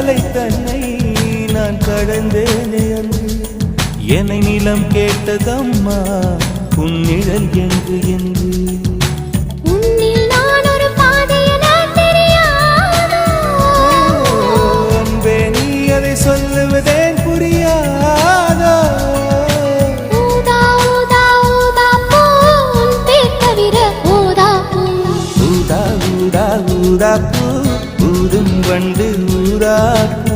அலை தன்னை நான் கடந்தேனே அன்று என்னை நிலம் கேட்டதம்மா உன்னிழல் என்று என்று உன்னில் நான் ஒரு பாதை என தெரியாதோ அன்பே நீ அதை சொல்லுவதேன் புரியாதோ ஊதா ஊதா ஊதா பூ உன் பேர் தவிர ஊதா பூ ஊதா ஊதா ஊதா பூ ஊதும் வண்டு ஊதா பூ